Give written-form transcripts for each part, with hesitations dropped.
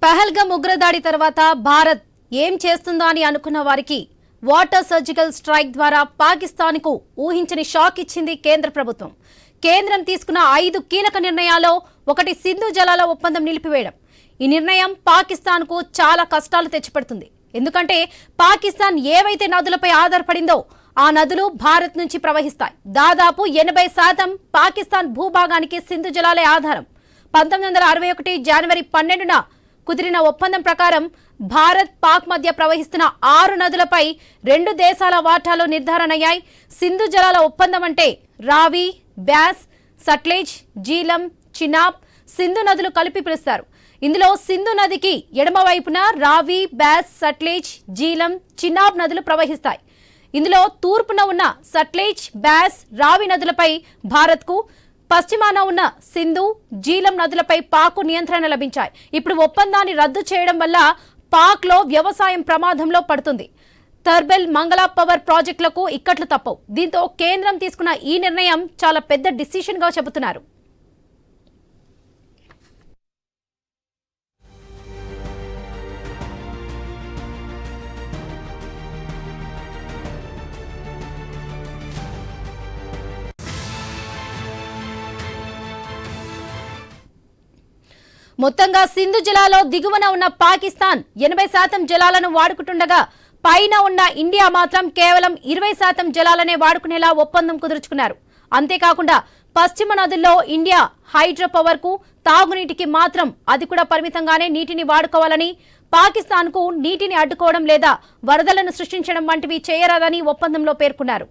పహల్గామ్ ఉగ్రదాడి తర్వాత భారత్ ఏం చేస్తుందా అని అనుకున్న వారికి వాటర్ సర్జికల్ స్ట్రైక్ ద్వారా పాకిస్తాన్కు ఊహించని షాక్ ఇచ్చింది కేంద్ర ప్రభుత్వం. కేంద్రం తీసుకున్న 5 కీలక నిర్ణయాల్లో ఒకటి సింధు జలాల ఒప్పందం నిలిపివేయడం. ఈ నిర్ణయం పాకిస్తాన్కు చాలా కష్టాలు తెచ్చిపెడుతుంది. ఎందుకంటే పాకిస్తాన్ ఏవైతే నదులపై ఆధారపడిందో ఆ నదులు భారత్ నుంచి ప్రవహిస్తాయి. దాదాపు 80% పాకిస్తాన్ భూభాగానికి సింధు జలాలే ఆధారం. 1961 జనవరి 12న కుదిరిన ఒప్పందం ప్రకారం భారత్ పాక్ మధ్య ప్రవహిస్తున్న 6 నదులపై 2 దేశాల వాటాలు నిర్ధారణయ్యాయి. సింధు జలాల ఒప్పందం అంటే రావి, బ్యాస్, సట్లెజ్, జీలం, చినాబ్, సింధు నదులు కలిపి పిలుస్తారు. ఇందులో సింధు నదికి ఎడమ వైపున రావి, బ్యాస్, సట్లెజ్, జీలం, చినాబ్ నదులు ప్రవహిస్తాయి. ఇందులో తూర్పున ఉన్న సట్లెజ్, బ్యాస్, రావి నదులపై భారత్కు, పశ్చిమాన ఉన్న సింధు, జీలం నదులపై పాక్ నియంత్రణ లభించాయి. ఇప్పుడు ఒప్పందాన్ని రద్దు చేయడం వల్ల పాక్లో వ్యవసాయం ప్రమాదంలో పడుతుంది. తర్బెల్, మంగళ పవర్ ప్రాజెక్టులకు ఇక్కట్లు తప్పవు. దీంతో కేంద్రం తీసుకున్న ఈ నిర్ణయం చాలా పెద్ద డిసిషన్ గా చెబుతున్నారు. మొత్తంగా సింధు జలాలో దిగువన ఉన్న పాకిస్తాన్ 80% జలాలను వాడుకుంటుండగా పైన ఉన్న ఇండియా మాత్రం కేవలం 20% జలాలనే వాడుకునేలా ఒప్పందం కుదుర్చుకున్నారు. అంతేకాకుండా పశ్చిమ నదుల్లో ఇండియా హైడ్రో పవర్ కు, తాగునీటికి మాత్రం అది కూడా పరిమితంగానే నీటిని వాడుకోవాలని, పాకిస్తాన్ కు నీటిని అడ్డుకోవడం లేదా వరదలను సృష్టించడం వంటివి చేయరాదని ఒప్పందంలో పేర్కొన్నారు.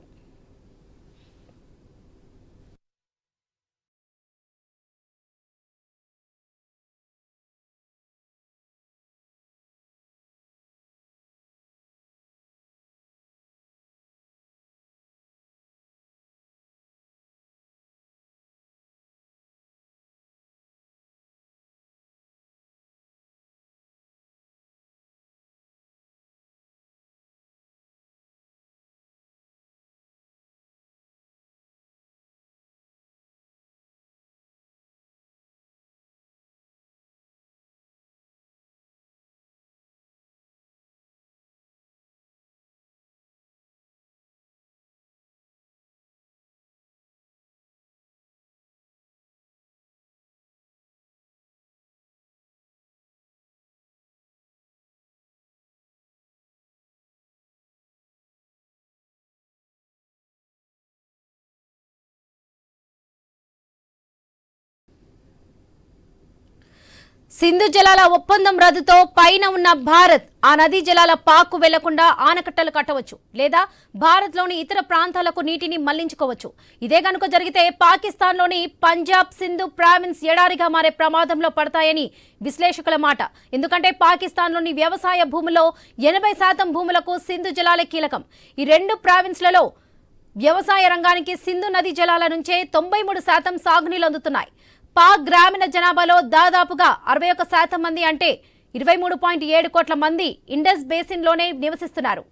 సింధు జలాల ఒప్పందం రద్దుతో పైన ఉన్న భారత్ ఆ నదీ జలాల పాక్కు వెళ్లకుండా ఆనకట్టలు కట్టవచ్చు లేదా భారత్లోని ఇతర ప్రాంతాలకు నీటిని మళ్లించుకోవచ్చు. ఇదే గనుక జరిగితే పాకిస్తాన్లోని పంజాబ్, సింధు ప్రావిన్స్ ఎడారిగా మారే ప్రమాదంలో పడతాయని విశ్లేషకుల మాట. ఎందుకంటే పాకిస్తాన్లోని వ్యవసాయ భూముల్లో 80% భూములకు సింధు జలాలే కీలకం. ఈ 2 ప్రావిన్స్లలో వ్యవసాయ రంగానికి సింధు నదీ జలాల నుంచే 93% సాగునీళ్లు అందుతున్నాయి. పాక్ గ్రామీణ జనాభాలో దాదాపుగా 61% మంది అంటే 23.7 కోట్ల మంది ఇండస్ బేసిన్ లోనే నివసిస్తున్నారు.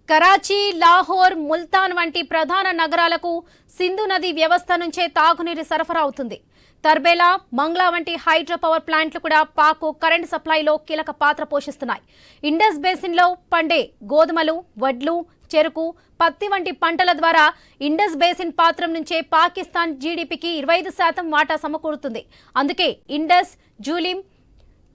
కరాచీ, లాహోర్, ముల్తాన్ వంటి ప్రధాన నగరాలకు సింధు నది వ్యవస్థ నుంచే తాగునీరు సరఫరా అవుతుంది. తర్బేలా, మంగ్లా వంటి హైడ్రో పవర్ ప్లాంట్లు కూడా పాక్ కరెంట్ సప్లైలో కీలక పాత్ర పోషిస్తున్నాయి. ఇండస్ బేసిన్లో పండే గోధుమలు, వడ్లు, చెరుకు, పత్తి వంటి పంటల ద్వారా ఇండస్ బేసిన్ పాత్రం నుంచే పాకిస్తాన్ జీడీపీకి 25% వాటా సమకూరుతుంది. అందుకే ఇండస్, జూలిం,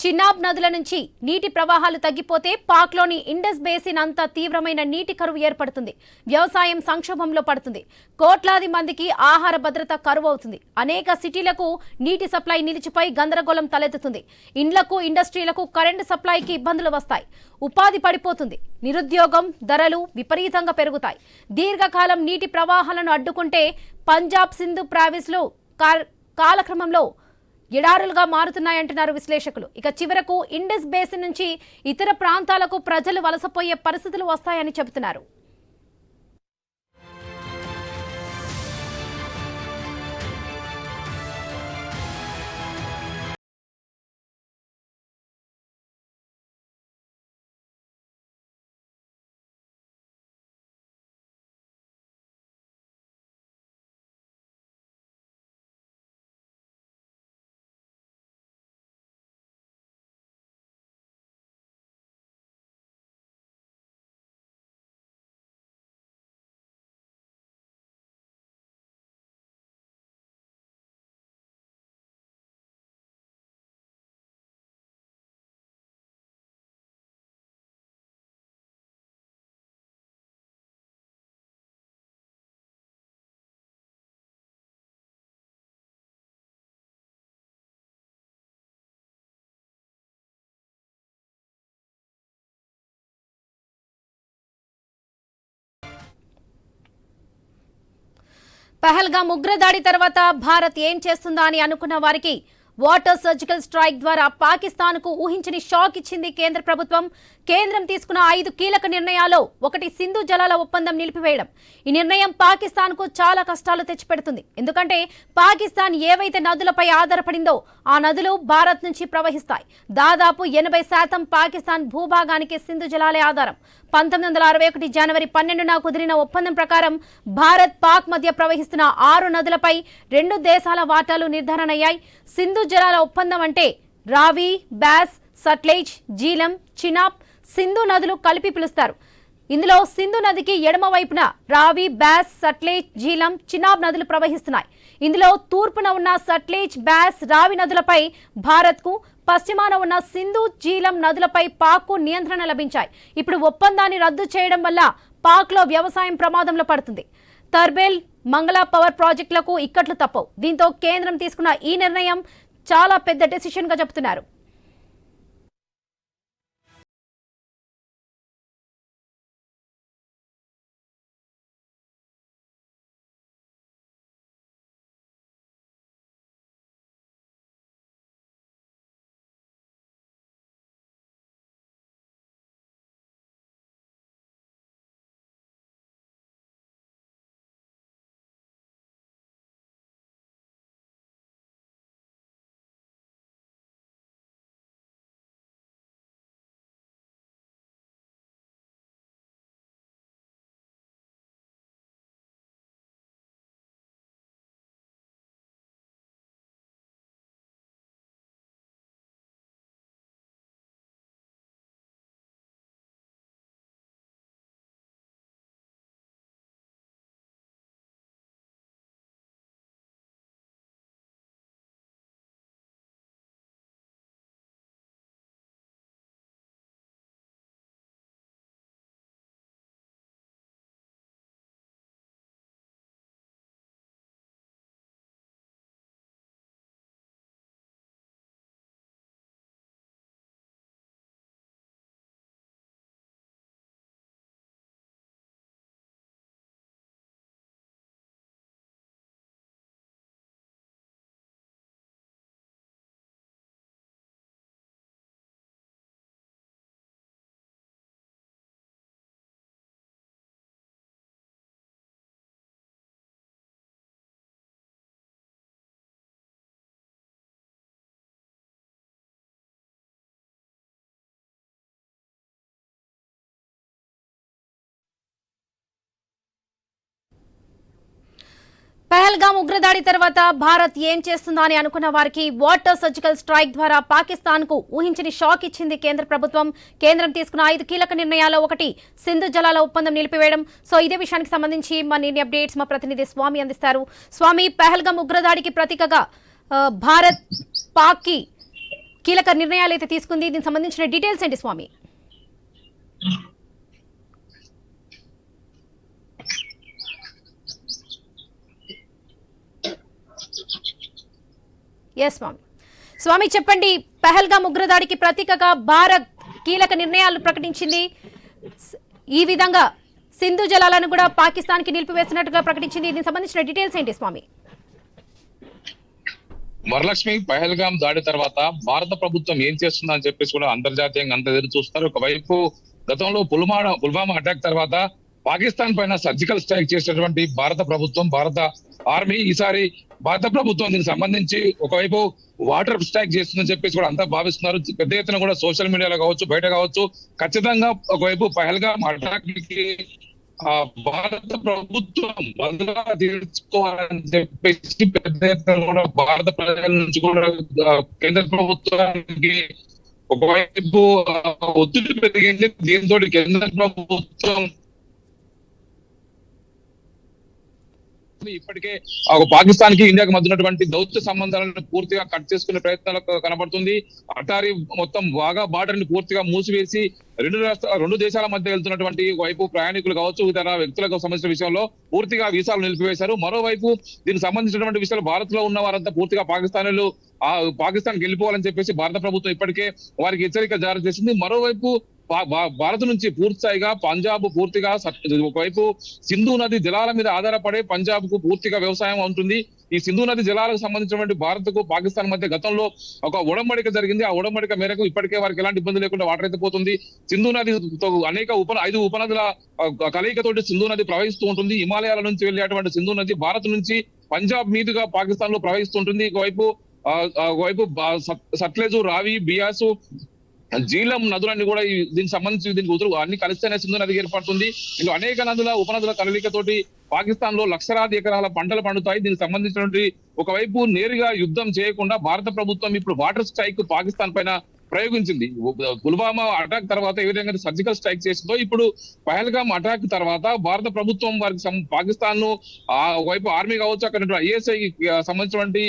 చినాబ్ నదుల నుంచి నీటి ప్రవాహాలు తగ్గిపోతే పాక్లోని ఇండస్ బేసిన్ అంతా తీవ్రమైన నీటి కరువు ఏర్పడుతుంది. వ్యవసాయం సంక్షోభంలో పడుతుంది. కోట్లాది మందికి ఆహార భద్రత కరువు అవుతుంది. అనేక సిటీలకు నీటి సప్లై నిలిచిపోయి గందరగోళం తలెత్తుతుంది. ఇండ్లకు, ఇండస్ట్రీలకు కరెంటు సప్లైకి ఇబ్బందులు వస్తాయి. ఉపాధి పడిపోతుంది. నిరుద్యోగం, ధరలు విపరీతంగా పెరుగుతాయి. దీర్ఘకాలం నీటి ప్రవాహాలను అడ్డుకుంటే పంజాబ్, సింధు ప్రావిన్స్లు కాలక్రమంలో ఎడారులుగా మారుతున్నాయంటున్నారు విశ్లేషకులు. ఇక చివరకు ఇండస్ బేసిన్ నుంచి ఇతర ప్రాంతాలకు ప్రజలు వలసపోయే పరిస్థితులు వస్తాయని చెబుతున్నారు. పహల్గామ్ ఉగ్రదాడి తర్వాత భారత్ ఏం చేస్తుందా అని అనుకున్న వారికి వాటర్ సర్జికల్ స్ట్రైక్ ద్వారా పాకిస్తాన్ కు ఊహించని షాక్ ఇచ్చింది కేంద్ర ప్రభుత్వం. కేంద్రం తీసుకున్న 5 కీలక నిర్ణయాల్లో ఒకటి సింధు జలాల ఒప్పందం నిలిపివేయడం. ఈ నిర్ణయం పాకిస్తాన్ కు చాలా కష్టాలు తెచ్చిపెడుతుంది. ఎందుకంటే పాకిస్తాన్ ఏవైతే నదులపై ఆధారపడిందో ఆ నదులు భారత్ నుంచి ప్రవహిస్తాయి. దాదాపు 80% పాకిస్తాన్ భూభాగానికి సింధు జలాలే ఆధారం. 1961 జనవరి 12న కుదిరిన ఒప్పందం ప్రకారం భారత్ పాక్ మధ్య ప్రవహిస్తున్న 6 నదులపై 2 దేశాల వాటాలు నిర్ధారణయ్యాయి. సింధు జలాల ఒప్పందం అంటే రావి, బ్యాస్, సట్లెజ్, జీలం, చినాబ్, సింధు నదులు కలిపి పిలుస్తారు. ఇందులో సింధు నదికి ఎడమ వైపున రావి, బ్యాస్, సట్లెజ్, జీలం, చినాబ్ నదులు ప్రవహిస్తున్నాయి. ఇందులో తూర్పున ఉన్న సట్లెజ్, బ్యాస్, రావి నదులపై భారత్కు, పశ్చిమాన ఉన్న సింధు, జీలం నదులపై పాక్కు నియంత్రణ లభించాయి. ఇప్పుడు ఒప్పందాన్ని రద్దు చేయడం వల్ల పాక్లో వ్యవసాయం ప్రమాదంలో పడుతుంది. తర్బేల్, మంగళ పవర్ ప్రాజెక్టులకు ఇక్కట్లు తప్పవు. దీంతో కేంద్రం తీసుకున్న ఈ నిర్ణయం చాలా పెద్ద డెసిషన్ గా చెబుతున్నారు. పహల్గామ్ ఉగ్రదాడి తర్వాత భారత్ ఏం చేస్తుందా అని అనుకున్న వారికి వాటర్ సర్జికల్ స్ట్రైక్ ద్వారా పాకిస్తాన్ కు ఊహించని షాక్ ఇచ్చింది కేంద్ర ప్రభుత్వం. కేంద్రం తీసుకున్న 5 కీలక నిర్ణయాల్లో ఒకటి సింధు జలాల ఒప్పందం నిలిపివేయడం. సో ఇదే విషయానికి సంబంధించి మరిన్ని అప్డేట్స్ మా ప్రతినిధి స్వామి అందిస్తారు. స్వామి, పహల్గామ్ ఉగ్రదాడికి ప్రతీకగా భారత్ పాక్ కి కీలక నిర్ణయాలు అయితే తీసుకుంది. దీనికి సంబంధించిన డీటెయిల్స్ ఏంటి స్వామి? ఎస్ స్వామి చెప్పండి. పహల్గామ్ ఉగ్రదాడికి ప్రతీకగా భారత్ కీలక నిర్ణయాలు ప్రకటించింది. ఈ విధంగా సింధు జలాలను కూడా పాకిస్తాన్ కి నిలిపివేసినట్టుగా ప్రకటించింది. దీనికి సంబంధించిన డీటెయిల్స్ ఏంటి స్వామి? వరలక్ష్మి, పహల్గామ్ దాడి తర్వాత భారత ప్రభుత్వం ఏం చేస్తుందని చెప్పేసి కూడా అంతర్జాతీయంగా అంత ఎదురు చూస్తారు. ఒకవైపు గతంలో పుల్వామా అటాక్ తర్వాత పాకిస్తాన్ పైన సర్జికల్ స్ట్రైక్ చేసినటువంటి భారత ప్రభుత్వం, భారత ఆర్మీ ఈసారి భారత ప్రభుత్వం దీనికి సంబంధించి ఒకవైపు వాటర్ స్ట్రైక్ చేస్తుందని చెప్పేసి కూడా అంతా భావిస్తున్నారు. పెద్ద ఎత్తున కూడా సోషల్ మీడియాలో కావచ్చు, బయట కావచ్చు, ఖచ్చితంగా ఒకవైపు పహల్గామ్ అటాక్ కి భారత ప్రభుత్వం బదులుగా తీర్చుకోవాలని చెప్పేసి పెద్ద ఎత్తున కూడా భారత ప్రజల నుంచి కూడా కేంద్ర ప్రభుత్వానికి ఒకవైపు ఒత్తిడి పెరిగింది. దీంతో కేంద్ర ప్రభుత్వం ఇప్పటికే పాకిస్తాన్ కి ఇండియాకి మధ్య ఉన్నటువంటి దౌత్య సంబంధాలను పూర్తిగా కట్ చేసుకునే ప్రయత్నాలు కనబడుతుంది. అటారీ మొత్తం వాగా బార్డర్ ని పూర్తిగా మూసివేసి రెండు దేశాల మధ్య వెళ్తున్నటువంటి వైపు ప్రయాణికులు కావచ్చు, ఇతర వ్యక్తులకు సంబంధించిన విషయంలో పూర్తిగా వీసాలు నిలిపివేశారు. మరోవైపు దీనికి సంబంధించినటువంటి విషయాలు భారత్ లో ఉన్న వారంతా పూర్తిగా పాకిస్తాన్ వెళ్ళిపోవాలని చెప్పేసి భారత ప్రభుత్వం ఇప్పటికే వారికి హెచ్చరిక జారీ చేసింది. మరోవైపు భారత్ నుంచి పూర్తిగా పంజాబ్ పూర్తిగా ఒకవైపు సింధు నది జలాల మీద ఆధారపడే పంజాబ్ కు పూర్తిగా వ్యవసాయం ఉంటుంది. ఈ సింధు నది జలాలకు సంబంధించినటువంటి భారత్ కు పాకిస్తాన్ మధ్య గతంలో ఒక ఉడంబడిక జరిగింది. ఆ ఉడంబడిక మేరకు ఇప్పటికే వారికి ఎలాంటి ఇబ్బంది లేకుండా వాటర్ అయితే పోతుంది. సింధు నదితో అనేక 5 ఉపనదుల కలయికతోటి సింధు నది ప్రవహిస్తూ ఉంటుంది. హిమాలయాల నుంచి వెళ్ళేటువంటి సింధు నది భారత్ నుంచి పంజాబ్ మీదుగా పాకిస్తాన్ లో ప్రవహిస్తుంటుంది. ఒకవైపు సట్లెజు, రావి, బియాసు, జీలం నదులన్నీ కూడా దీనికి సంబంధించి దీనికి అన్ని కలిస్తేనే సింధు నది ఏర్పడుతుంది. ఇందులో అనేక ఉపనదుల కలయికతోటి పాకిస్తాన్ లో లక్షలాది ఎకరాల పంటలు పండుతాయి. దీనికి సంబంధించినటువంటి ఒకవైపు నేరుగా యుద్ధం చేయకుండా భారత ప్రభుత్వం ఇప్పుడు వాటర్ స్ట్రైక్ పాకిస్తాన్ పైన ప్రయోగించింది. పుల్వామా అటాక్ తర్వాత ఏ విధంగా సర్జికల్ స్ట్రైక్ చేసిందో ఇప్పుడు పహల్గామ్ అటాక్ తర్వాత భారత ప్రభుత్వం వారికి పాకిస్తాన్ ను ఒకవైపు ఆర్మీ కావచ్చు, అక్కడ ఐఎస్ఐ సంబంధించినటువంటి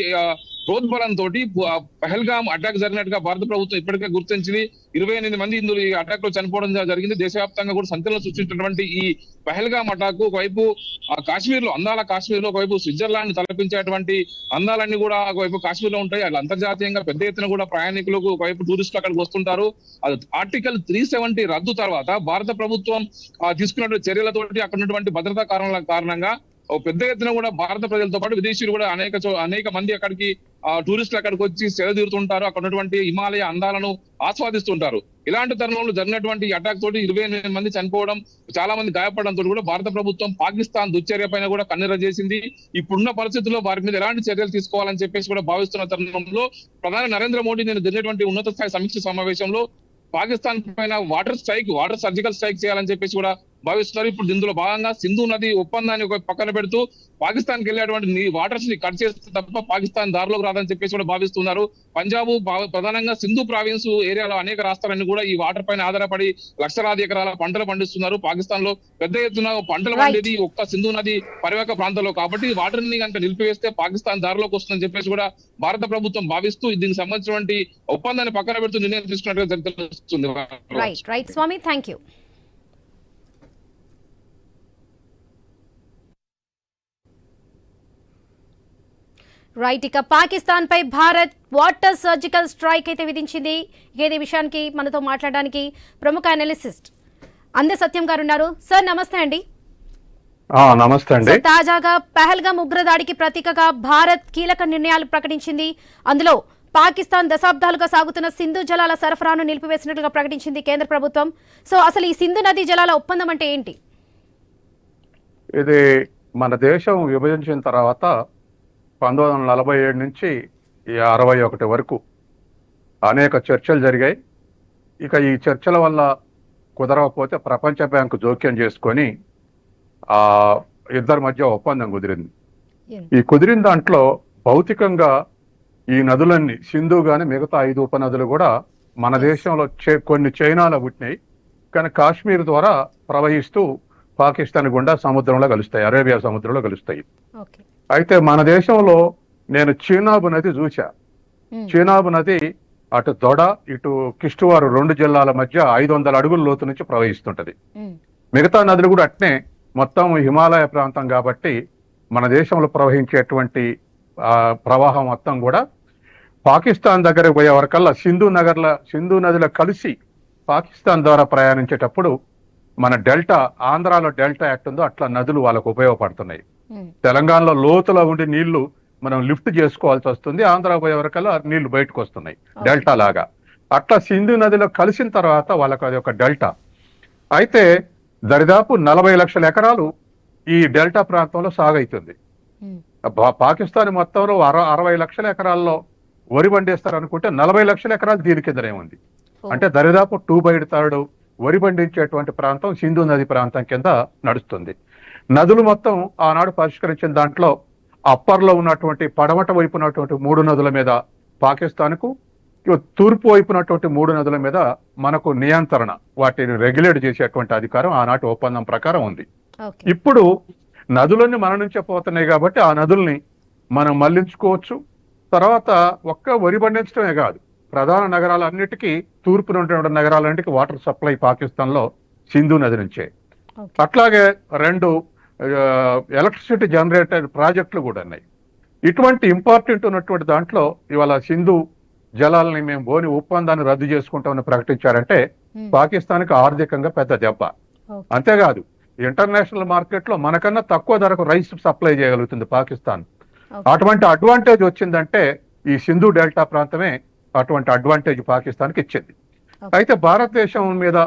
ప్రోద్బలంతో పహల్గామ్ అటాక్ జరిగినట్టుగా భారత ప్రభుత్వం ఇప్పటికే గుర్తించింది. 28 మంది ఇందులో ఈ అటాక్ లో చనిపోవడం జరిగింది. దేశవ్యాప్తంగా కూడా సంచలనం సృష్టించినటువంటి ఈ పహల్గామ్ అటాక్ ఒకవైపు కాశ్మీర్ లో ఒకవైపు స్విట్జర్లాండ్ తలపించేటువంటి అందాలన్నీ కూడా ఒకవైపు కాశ్మీర్ లో ఉంటాయి. అలా అంతర్జాతీయంగా పెద్ద ఎత్తున కూడా ప్రయాణికులకు ఒకవైపు టూరిస్టులు అక్కడికి వస్తుంటారు. అది ఆర్టికల్ 370 రద్దు తర్వాత భారత ప్రభుత్వం తీసుకున్నటువంటి చర్యలతోటి అక్కడ ఉన్నటువంటి భద్రతా కారణంగా పెద్ద ఎత్తున కూడా భారత ప్రజలతో పాటు విదేశీయులు కూడా అనేక మంది అక్కడికి టూరిస్టులు అక్కడికి వచ్చి సేద తీరుతుంటారు. అక్కడ ఉన్నటువంటి హిమాలయ అందాలను ఆస్వాదిస్తుంటారు. ఇలాంటి తరుణంలో జరిగినటువంటి అటాక్ తోటి 28 మంది చనిపోవడం, చాలా మంది గాయపడడంతో కూడా భారత ప్రభుత్వం పాకిస్తాన్ దుశ్చర్య పైన కూడా కన్నెర చేసింది. ఇప్పుడున్న పరిస్థితుల్లో వారి మీద ఎలాంటి చర్యలు తీసుకోవాలని చెప్పేసి కూడా భావిస్తున్న తరుణంలో ప్రధాని నరేంద్ర మోడీ నేను జరిగినటువంటి ఉన్నత స్థాయి సమీక్ష సమావేశంలో పాకిస్తాన్ పైన వాటర్ సర్జికల్ స్ట్రైక్ చేయాలని చెప్పేసి కూడా భావిస్తున్నారు. ఇప్పుడు ఇందులో భాగంగా సింధు నది ఒప్పందాన్ని ఒక పక్కన పెడుతూ పాకిస్తాన్ కి వెళ్ళేటువంటి వాటర్స్ ని కట్ చేస్తే తప్ప పాకిస్తాన్ దారిలోకి రాదని చెప్పేసి కూడా భావిస్తున్నారు. పంజాబ్ ప్రధానంగా సింధు ప్రావిన్స్ ఏరియాలో అనేక రాష్ట్రాలన్నీ కూడా ఈ వాటర్ పైన ఆధారపడి లక్షలాది ఎకరాల పంటలు పండిస్తున్నారు. పాకిస్తాన్ లో పెద్ద ఎత్తున పంటలు పండేది ఒక్క సింధు నది పరివాహక ప్రాంతంలో కాబట్టి వాటర్ ని కనుక నిలిపివేస్తే పాకిస్తాన్ దారిలోకి వస్తుందని చెప్పేసి కూడా భారత ప్రభుత్వం భావిస్తూ దీనికి సంబంధించినటువంటి ఒప్పందాన్ని పక్కన పెడుతూ నిర్ణయం తీసుకున్నట్టుగా తెలుస్తుంది. Right Swami, thank you. Right, ఇక పాకిస్తాన్ పై భారత్ వాటర్ సర్జికల్ స్ట్రైక్ అయితే విధించింది. ఇదే విషయానికి మనతో మాట్లాడడానికి ప్రముఖ అనలిసిస్ట్ అందె సత్యం గారు ఉన్నారు. సార్ నమస్తే అండి. నమస్తే అండి. తాజాగా పహల్గామ్ ఉగ్రదాడికి ప్రతీకగా భారత్ కీలక నిర్ణయాలు ప్రకటించింది. అందులో పాకిస్తాన్ దశాబ్దాలుగా సాగుతున్న సింధు జలాల సరఫరాను నిలిపివేసినట్లుగా ప్రకటించింది కేంద్ర ప్రభుత్వం. సో అసలు ఈ సింధు నది జలాల ఒప్పందం అంటే ఏంటి? ఇది మన దేశం విభజించిన తర్వాత 1947 నుంచి 61 వరకు అనేక చర్చలు జరిగాయి. ఇక ఈ చర్చల వల్ల కుదరకపోతే ప్రపంచ బ్యాంకు జోక్యం చేసుకొని ఇద్దరి మధ్య ఒప్పందం కుదిరింది. ఈ కుదిరిన దాంట్లో భౌతికంగా ఈ నదులన్నీ సింధు గాని మిగతా 5 ఉపనదులు కూడా మన దేశంలో కొన్ని చైనాలో పుట్టినాయి, కానీ కాశ్మీర్ ద్వారా ప్రవహిస్తూ పాకిస్తాన్ గుండా సముద్రంలో కలుస్తాయి, అరేబియా సముద్రంలో కలుస్తాయి. అయితే మన దేశంలో నేను చీనాబు నది చూసా. చీనాబు నది అటు దొడ ఇటు కిష్టువారు 2 జిల్లాల మధ్య 500 అడుగుల లోతు నుంచి ప్రవహిస్తుంటది. మిగతా నదులు కూడా అట్నే మొత్తం హిమాలయ ప్రాంతం కాబట్టి మన దేశంలో ప్రవహించేటువంటి ప్రవాహం మొత్తం కూడా పాకిస్తాన్ దగ్గరకు పోయే వరకల్లా సింధు నదిలో కలిసి పాకిస్తాన్ ద్వారా ప్రయాణించేటప్పుడు మన డెల్టా, ఆంధ్రాలో డెల్టా యాక్ట్ ఉందో అట్లా నదులు వాళ్ళకు ఉపయోగపడుతున్నాయి. తెలంగాణలో లోతులో ఉండి నీళ్లు మనం లిఫ్ట్ చేసుకోవాల్సి వస్తుంది, ఆంధ్ర పోయే వరకల్లా నీళ్లు బయటకు వస్తున్నాయి డెల్టా లాగా. అట్లా సింధు నదిలో కలిసిన తర్వాత వాళ్ళకు అది ఒక డెల్టా. అయితే దరిదాపు 40 లక్షల ఎకరాలు ఈ డెల్టా ప్రాంతంలో సాగైతుంది. పాకిస్తాన్ మొత్తంలో 60 లక్షల ఎకరాల్లో వరి పండిస్తారు అనుకుంటే 40 లక్షల ఎకరాలు దీని కిందనే ఉంది. అంటే దరిదాపు 2/3 వరి పండించేటువంటి ప్రాంతం సింధు నది ప్రాంతం కింద నడుస్తుంది. నదులు మొత్తం ఆనాడు పరిష్కరించిన దాంట్లో అప్పర్లో ఉన్నటువంటి పడమట వైపు ఉన్నటువంటి 3 నదుల మీద పాకిస్తాన్కు, తూర్పు వైపు ఉన్నటువంటి 3 నదుల మీద మనకు నియంత్రణ, వాటిని రెగ్యులేట్ చేసేటువంటి అధికారం ఆనాటి ఒప్పందం ప్రకారం ఉంది. ఇప్పుడు నదులన్నీ మన నుంచే పోతున్నాయి కాబట్టి ఆ నదుల్ని మనం మళ్లించుకోవచ్చు. తర్వాత ఒక్క వరి పండించడమే కాదు, ప్రధాన నగరాలన్నిటికీ తూర్పున ఉన్నటువంటి నగరాలన్నిటికీ వాటర్ సప్లై పాకిస్తాన్ లో సింధు నది నుంచే. అట్లాగే 2 ఎలక్ట్రిసిటీ జనరేటర్ ప్రాజెక్టులు కూడా ఉన్నాయి. ఇటువంటి ఇంపార్టెంట్ ఉన్నటువంటి దాంట్లో ఇవాళ సింధు జలాలని మేము బోని ఒప్పందాన్ని రద్దు చేసుకుంటామని ప్రకటించారంటే పాకిస్తాన్కి ఆర్థికంగా పెద్ద దెబ్బ. అంతేకాదు ఇంటర్నేషనల్ మార్కెట్ లో మనకన్నా తక్కువ ధరకు రైస్ సప్లై చేయగలుగుతుంది పాకిస్తాన్. అటువంటి అడ్వాంటేజ్ వచ్చిందంటే ఈ సింధు డెల్టా ప్రాంతమే అటువంటి అడ్వాంటేజ్ పాకిస్తాన్కి ఇచ్చింది. అయితే భారతదేశం మీద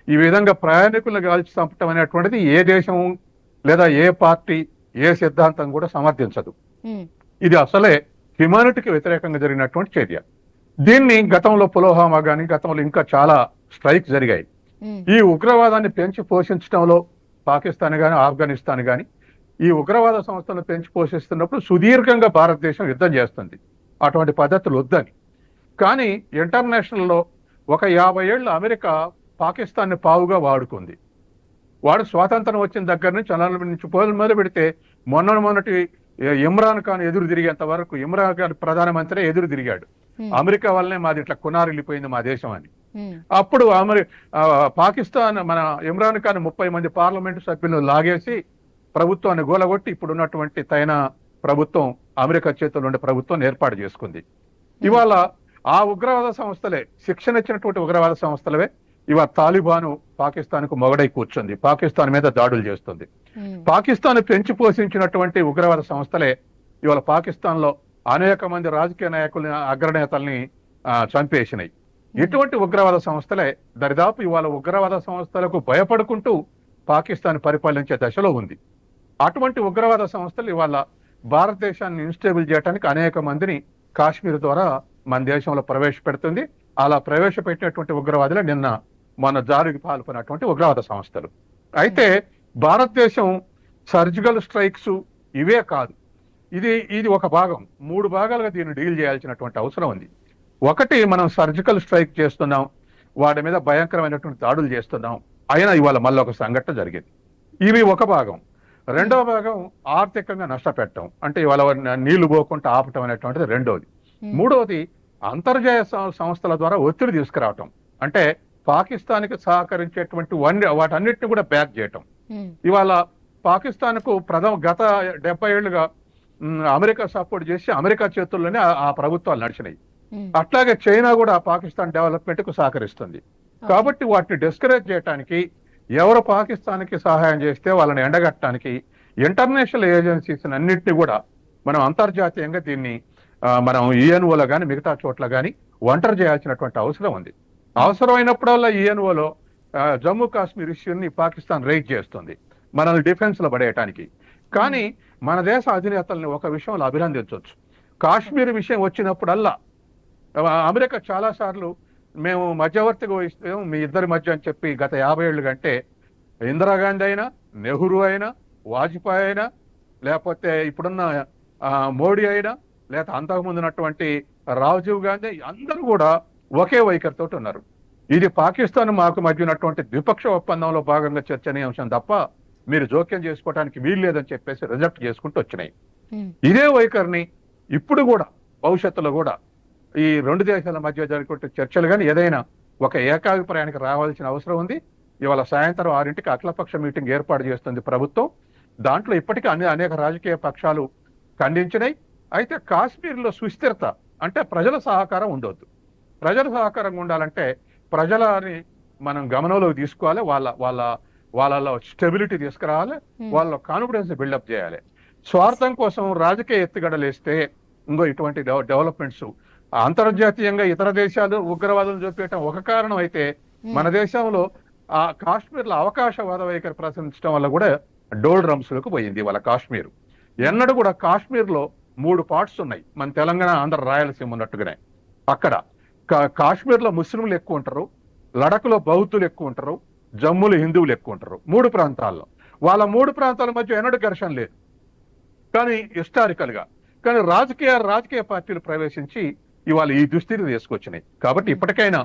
ఈ విధంగా ప్రయాణికులను కాల్చి చంపటం అనేటువంటిది ఏ దేశం లేదా ఏ పార్టీ ఏ సిద్ధాంతం కూడా సమర్థించదు. ఇది అసలే హ్యుమానిటీకి వ్యతిరేకంగా జరిగినటువంటి చర్య. దీన్ని గతంలో పుల్వామా కానీ గతంలో ఇంకా చాలా స్ట్రైక్ జరిగాయి. ఈ ఉగ్రవాదాన్ని పెంచి పోషించడంలో పాకిస్తాన్ కానీ ఆఫ్ఘనిస్తాన్ కానీ ఈ ఉగ్రవాద సంస్థలను పెంచి పోషిస్తున్నప్పుడు సుదీర్ఘంగా భారతదేశం యుద్ధం చేస్తుంది. అటువంటి పద్ధతులు వద్దని. కానీ ఇంటర్నేషనల్లో ఒక 50 ఏళ్ళు అమెరికా పాకిస్తాన్ని పావుగా వాడుకుంది. వాడు స్వాతంత్రం వచ్చిన దగ్గర నుంచి అలా నుంచి మొదలు పెడితే మొన్నటి ఇమ్రాన్ ఖాన్ ఎదురు తిరిగేంత వరకు ఇమ్రాన్ ఖాన్ ప్రధానమంత్రి ఎదురు తిరిగాడు. అమెరికా వల్లనే మాది ఇట్లా కొనారిల్లిపోయింది మా దేశం అని. అప్పుడు పాకిస్తాన్ మన ఇమ్రాన్ ఖాన్ 30 మంది పార్లమెంటు సభ్యులను లాగేసి ప్రభుత్వాన్ని గోలగొట్టి ఇప్పుడు ఉన్నటువంటి తైనా ప్రభుత్వం అమెరికా చేతుల్లో ఉండే ప్రభుత్వం ఏర్పాటు చేసుకుంది. ఇవాళ ఆ ఉగ్రవాద సంస్థలే శిక్షణ ఇచ్చినటువంటి ఉగ్రవాద సంస్థలవే ఇవాళ తాలిబాను పాకిస్తాన్కు మొగడై కూర్చుంది. పాకిస్తాన్ మీద దాడులు చేస్తుంది. పాకిస్తాన్ పెంచి పోషించినటువంటి ఉగ్రవాద సంస్థలే ఇవాళ పాకిస్తాన్ లో అనేక మంది రాజకీయ నాయకుల్ని అగ్రనేతల్ని చంపేసినాయి. ఇటువంటి ఉగ్రవాద సంస్థలే దరిదాపు ఇవాళ ఉగ్రవాద సంస్థలకు భయపడుకుంటూ పాకిస్తాన్ పరిపాలించే దశలో ఉంది. అటువంటి ఉగ్రవాద సంస్థలు ఇవాళ భారతదేశాన్ని ఇన్స్టేబుల్ చేయడానికి అనేక మందిని కాశ్మీర్ ద్వారా మన దేశంలో ప్రవేశపెడుతుంది. అలా ప్రవేశపెట్టినటువంటి ఉగ్రవాదులు నిన్న మన జారికి పాల్పొన్నటువంటి ఉగ్రవాద సంస్థలు. అయితే భారతదేశం సర్జికల్ స్ట్రైక్స్ ఇవే కాదు, ఇది ఒక భాగం. 3 భాగాలుగా దీన్ని డీల్ చేయాల్సినటువంటి అవసరం ఉంది. ఒకటి, మనం సర్జికల్ స్ట్రైక్ చేస్తున్నాం, వాటి మీద భయంకరమైనటువంటి దాడులు చేస్తున్నాం. అయినా ఇవాళ మళ్ళీ ఒక సంఘటన జరిగింది. ఇవి ఒక భాగం. రెండవ భాగం ఆర్థికంగా నష్టపెట్టడం, అంటే ఇవాళ నీళ్లు పోకుండా ఆపటం అనేటువంటిది రెండోది. మూడవది అంతర్జాతీయ సంస్థల ద్వారా ఒత్తిడి తీసుకురావటం, అంటే పాకిస్తాన్కి సహకరించేటువంటి వాటన్నిటిని కూడా బ్యాక్ చేయటం. ఇవాళ పాకిస్తాన్ కు గత 70 ఏళ్లుగా అమెరికా సపోర్ట్ చేసి అమెరికా చేతుల్లోనే ఆ ప్రభుత్వాలు నడిచినాయి. అట్లాగే చైనా కూడా పాకిస్తాన్ డెవలప్మెంట్ కు సహకరిస్తుంది. కాబట్టి వాటిని డిస్కరేజ్ చేయడానికి, ఎవరు పాకిస్తాన్కి సహాయం చేస్తే వాళ్ళని ఎండగట్టడానికి ఇంటర్నేషనల్ ఏజెన్సీస్ అన్నింటినీ కూడా మనం అంతర్జాతీయంగా దీన్ని మనం యుఎన్ఓలో కానీ మిగతా చోట్ల కానీ ఒంటరి చేయాల్సినటువంటి అవసరం ఉంది. అవసరమైనప్పుడల్లా యుఎన్ఓలో జమ్మూ కాశ్మీర్ ఇష్యూని పాకిస్తాన్ రైజ్ చేస్తుంది మనల్ని డిఫెన్స్ లో పడేయటానికి. కానీ మన దేశ అధినేతల్ని ఒక విషయంలో అభినందించవచ్చు. కాశ్మీర్ విషయం వచ్చినప్పుడల్లా అమెరికా చాలా సార్లు మేము మధ్యవర్తిగా వహిస్తాం మీ ఇద్దరి మధ్య అని చెప్పి గత 50 ఏళ్ళు కంటే ఇందిరాగాంధీ అయినా, నెహ్రూ అయినా, వాజ్పేయి అయినా, లేకపోతే ఇప్పుడున్న మోడీ అయినా, లేకపోతే అంతకుముందు ఉన్నటువంటి రాజీవ్ గాంధీ, అందరూ కూడా ఒకే వైఖరితో ఉన్నారు. ఇది పాకిస్తాన్ మాకు మధ్య ఉన్నటువంటి ద్విపక్ష ఒప్పందంలో భాగంగా చర్చనీయాంశం తప్ప మీరు జోక్యం చేసుకోవడానికి వీలు లేదని చెప్పేసి రిజెక్ట్ చేసుకుంటూ వచ్చినాయి. ఇదే వైఖరిని ఇప్పుడు కూడా భవిష్యత్తులో కూడా ఈ 2 దేశాల మధ్య జరిగే చర్చలు కానీ ఏదైనా ఒక ఏకాభిప్రాయానికి రావాల్సిన అవసరం ఉంది. ఇవాళ సాయంత్రం 6ంటికి అఖిలపక్ష మీటింగ్ ఏర్పాటు చేస్తుంది ప్రభుత్వం. దాంట్లో ఇప్పటికీ అనేక రాజకీయ పక్షాలు ఖండించినాయి. అయితే కాశ్మీర్లో సుస్థిరత అంటే ప్రజల సహకారం ఉండొద్దు. ప్రజల సహకారం ఉండాలంటే ప్రజలని మనం గమనంలోకి తీసుకోవాలి, వాళ్ళలో స్టెబిలిటీ తీసుకురావాలి, వాళ్ళ కాన్ఫిడెన్స్ బిల్డప్ చేయాలి. స్వార్థం కోసం రాజకీయ ఎత్తుగడలు వేస్తే ఇంకో ఇటువంటి డెవలప్మెంట్స్ అంతర్జాతీయంగా ఇతర దేశాలు ఉగ్రవాదం చూపించడం ఒక కారణం అయితే, మన దేశంలో ఆ కాశ్మీర్లో అవకాశవాద వైఖరి ప్రశ్నించడం వల్ల కూడా డోల్ డ్రమ్స్లకు పోయింది వాళ్ళ కాశ్మీర్. ఎన్నడూ కూడా కాశ్మీర్లో 3 పార్ట్స్ ఉన్నాయి, మన తెలంగాణ ఆంధ్ర రాయలసీమ ఉన్నట్టుగానే. అక్కడ కాశ్మీర్లో ముస్లింలు ఎక్కువ ఉంటారు, లడఖ్లో బౌద్ధులు ఎక్కువ ఉంటారు, జమ్మూలో హిందువులు ఎక్కువ ఉంటారు. 3 ప్రాంతాల్లో వాళ్ళ 3 ప్రాంతాల మధ్య ఎన్నడూ ఘర్షణ లేదు. కానీ హిస్టారికల్ గా కానీ రాజకీయ పార్టీలు ప్రవేశించి ఇవాళ ఈ దుస్థితి తీసుకొచ్చినాయి. కాబట్టి ఇప్పటికైనా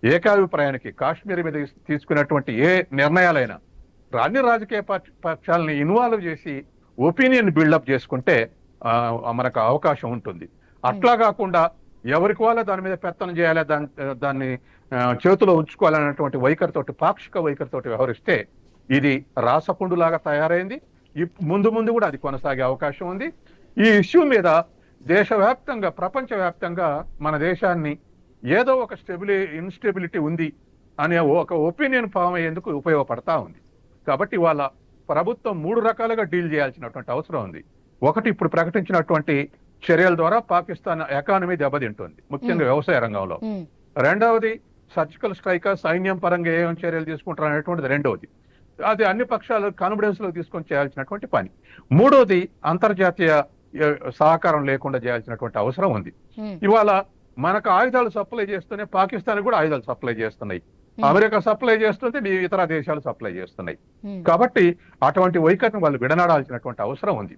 ఏకాభిప్రాయానికి కాశ్మీర్ మీద తీసుకున్నటువంటి ఏ నిర్ణయాలైనా అన్ని రాజకీయ పక్షాలని ఇన్వాల్వ్ చేసి ఒపీనియన్ బిల్డప్ చేసుకుంటే మనకు అవకాశం ఉంటుంది. అట్లా కాకుండా ఎవరికి వాళ్ళ దాని మీద పెత్తనం చేయాలి, దాన్ని చేతిలో ఉంచుకోవాలనేటువంటి వైఖరితోటి, పాక్షిక వైఖరితోటి వ్యవహరిస్తే ఇది రాసపుండులాగా తయారైంది. ముందు కూడా అది కొనసాగే అవకాశం ఉంది. ఈ ఇష్యూ మీద దేశవ్యాప్తంగా ప్రపంచవ్యాప్తంగా మన దేశాన్ని ఏదో ఒక ఇన్స్టెబిలిటీ ఉంది అనే ఒక ఒపీనియన్ ఫామ్ అయ్యేందుకు ఉపయోగపడతా ఉంది. కాబట్టి వాళ్ళ ప్రభుత్వం 3 రకాలుగా డీల్ చేయాల్సినటువంటి అవసరం ఉంది. ఒకటి, ఇప్పుడు ప్రకటించినటువంటి చర్యల ద్వారా పాకిస్తాన్ ఎకానమీ దెబ్బతింటుంది, ముఖ్యంగా వ్యవసాయ రంగంలో. రెండవది, సర్జికల్ స్ట్రైక్ సైన్యం పరంగా ఏం చర్యలు తీసుకుంటారు అనేటువంటిది రెండవది. అది అన్ని పక్షాలు కాన్ఫిడెన్స్ లో తీసుకొని చేయాల్సినటువంటి పని. మూడవది, అంతర్జాతీయ సహకారం లేకుండా చేయాల్సినటువంటి అవసరం ఉంది. ఇవాళ మనకు ఆయుధాలు సప్లై చేస్తూనే పాకిస్తాన్ కూడా ఆయుధాలు సప్లై చేస్తున్నాయి, అమెరికా సప్లై చేస్తుంటే ఇతర దేశాలు సప్లై చేస్తున్నాయి. కాబట్టి అటువంటి వైఖరిని వాళ్ళు విడనాడాల్సినటువంటి అవసరం ఉంది.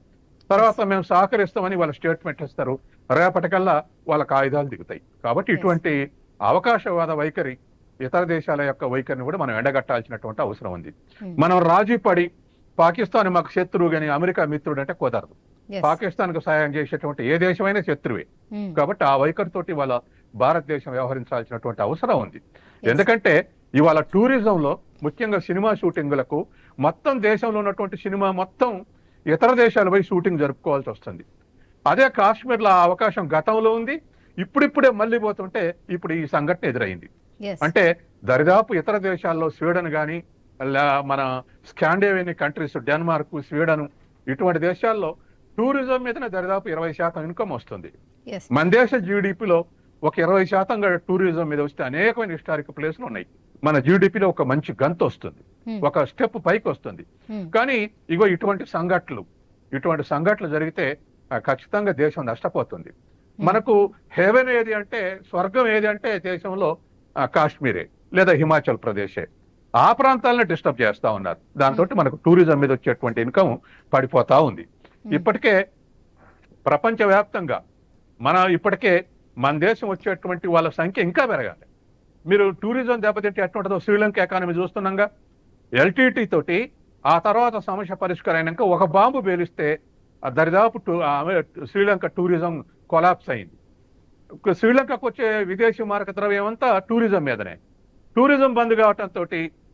తర్వాత మేము సహకరిస్తామని వాళ్ళ స్టేట్మెంట్ ఇస్తారు, రేపటికల్లా వాళ్ళకి ఆయుధాలు దిగుతాయి. కాబట్టి ఇటువంటి అవకాశవాద వైఖరి, ఇతర దేశాల యొక్క వైఖరిని కూడా మనం ఎండగట్టాల్సినటువంటి అవసరం ఉంది. మనం రాజీ పడి పాకిస్తాన్ మాకు శత్రువు కానీ అమెరికా మిత్రుడు అంటే కుదరదు. పాకిస్తాన్ కు సహాయం చేసేటువంటి ఏ దేశమైనా శత్రువే. కాబట్టి ఆ వైఖరితోటి వాళ్ళ భారతదేశం వ్యవహరించాల్సినటువంటి అవసరం ఉంది. ఎందుకంటే ఇవాళ టూరిజంలో ముఖ్యంగా సినిమా షూటింగులకు మొత్తం దేశంలో ఉన్నటువంటి సినిమా మొత్తం ఇతర దేశాల పోయి షూటింగ్ జరుపుకోవాల్సి వస్తుంది. అదే కాశ్మీర్లో ఆ అవకాశం గతంలో ఉంది, ఇప్పుడిప్పుడే మళ్ళీ పోతుంటే ఇప్పుడు ఈ సంఘటన ఎదురైంది. అంటే దరిదాపు ఇతర దేశాల్లో స్వీడన్ కానీ మన స్కాండినేవియన్ కంట్రీస్ డెన్మార్క్, స్వీడన్ ఇటువంటి దేశాల్లో టూరిజం మీదనే దరిదాపు 20% ఇన్కమ్ వస్తుంది. మన దేశ జీడిపిలో ఒక 20% టూరిజం మీద వస్తే అనేకమైన హిస్టారిక్ ప్లేస్లు ఉన్నాయి. మన జీడిపిలో ఒక మంచి గంతు వస్తుంది, ఒక స్టెప్ పైకి వస్తుంది. కానీ ఇగో ఇటువంటి సంఘటనలు జరిగితే ఖచ్చితంగా దేశం నష్టపోతుంది. మనకు హెవెన్ ఏది అంటే, స్వర్గం ఏది అంటే దేశంలో కాశ్మీరే లేదా హిమాచల్ ప్రదేశే. ఆ ప్రాంతాలను డిస్టర్బ్ చేస్తా ఉన్నారు. దాంతో మనకు టూరిజం మీద వచ్చేటువంటి ఇన్కమ్ పడిపోతా ఉంది. ఇప్పటికే ప్రపంచవ్యాప్తంగా ఇప్పటికే మన దేశం వచ్చేటువంటి వాళ్ళ సంఖ్య ఇంకా పెరగాలి. మీరు టూరిజం దెబ్బతింటే ఎట్టుంటుందో శ్రీలంక ఎకానమీ చూస్తున్నాగా. ఎల్టీటీ తోటి ఆ తర్వాత సమస్య పరిష్కారం అయినాక ఒక బాంబు పేలిస్తే దరిదాపు శ్రీలంక టూరిజం కొలాప్స్ అయింది. శ్రీలంకకు వచ్చే విదేశీ మారక ద్రవ్యం అంతా టూరిజం మీదనే. టూరిజం బంద్ కావటంతో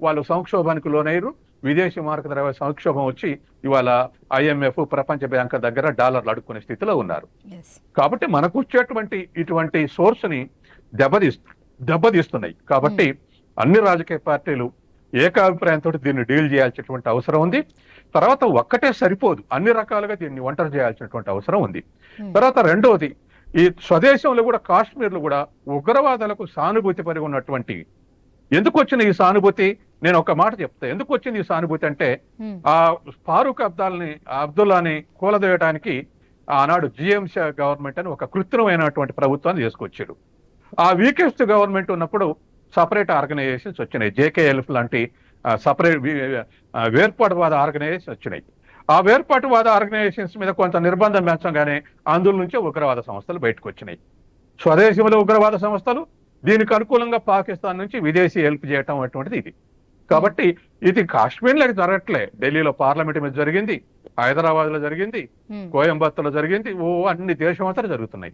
వాళ్ళు సంక్షోభానికి లోనయ్యారు. విదేశీ మారక ద్రవ్య సంక్షోభం వచ్చి ఇవాళ IMF, ప్రపంచ బ్యాంక్ దగ్గర డాలర్లు అడుక్కునే స్థితిలో ఉన్నారు. కాబట్టి మనకు వచ్చేటువంటి ఇటువంటి సోర్స్ ని దెబ్బతీస్తున్నాయి. కాబట్టి అన్ని రాజకీయ పార్టీలు ఏకాభిప్రాయంతో దీన్ని డీల్ చేయాల్సినటువంటి అవసరం ఉంది. తర్వాత ఒక్కటే సరిపోదు, అన్ని రకాలుగా దీన్ని ఒంటరి చేయాల్సినటువంటి అవసరం ఉంది. తర్వాత రెండవది, ఈ స్వదేశంలో కూడా కాశ్మీర్లో కూడా ఉగ్రవాదులకు సానుభూతి పరి ఉన్నటువంటి, ఎందుకు వచ్చిన ఈ సానుభూతి నేను ఒక మాట చెప్తా. ఎందుకు వచ్చింది ఈ సానుభూతి అంటే, ఆ ఫారూక్ అబ్దుల్లాని కూలదేయడానికి ఆనాడు GMC గవర్నమెంట్ అని ఒక కృత్రిమైనటువంటి ప్రభుత్వాన్ని తీసుకొచ్చారు. ఆ వీకెస్ట్ గవర్నమెంట్ ఉన్నప్పుడు సపరేట్ ఆర్గనైజేషన్స్ వచ్చినాయి, JKLF లాంటి వేర్పాటువాద ఆర్గనైజేషన్స్ వచ్చినాయి. ఆ వేర్పాటువాద ఆర్గనైజేషన్స్ మీద కొంత నిర్బంధం పెంచగానే అందులో నుంచే ఉగ్రవాద సంస్థలు బయటకు వచ్చినాయి. స్వదేశంలో ఉగ్రవాద సంస్థలు, దీనికి అనుకూలంగా పాకిస్తాన్ నుంచి విదేశీ హెల్ప్ చేయటం అటువంటిది ఇది. కాబట్టి ఇది కాశ్మీర్లో జరగట్లే, ఢిల్లీలో పార్లమెంట్ మీద జరిగింది, హైదరాబాద్ లో జరిగింది, కోయంబత్తూర్లో జరిగింది, అన్ని దేశం అంతా జరుగుతున్నాయి.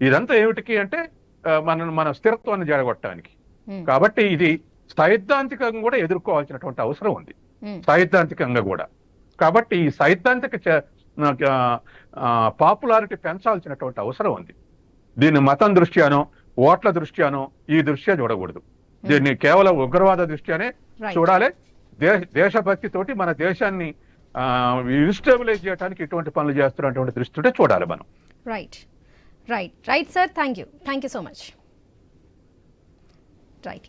ఇదంతా ఏమిటికి అంటే మన స్థిరత్వాన్ని జరగొట్టడానికి. కాబట్టి ఇది సైద్ధాంతికంగా కూడా ఎదుర్కోవాల్సినటువంటి అవసరం ఉంది, సైద్ధాంతికంగా కూడా. కాబట్టి ఈ సైద్ధాంతిక పాపులారిటీ పెంచాల్సినటువంటి అవసరం ఉంది. దీన్ని మతం దృష్ట్యానో ఓట్ల దృష్ట్యానో ఈ దృష్ట్యా చూడకూడదు. దీన్ని కేవలం ఉగ్రవాద దృష్ట్యానే చూడాలి. దేశభక్తితోటి మన దేశాన్ని ఇన్స్టెబిలైజ్ చేయడానికి ఇటువంటి పనులు చేస్తున్నటువంటి దృష్టితో చూడాలి మనం. Right sir, thank you so much. Right.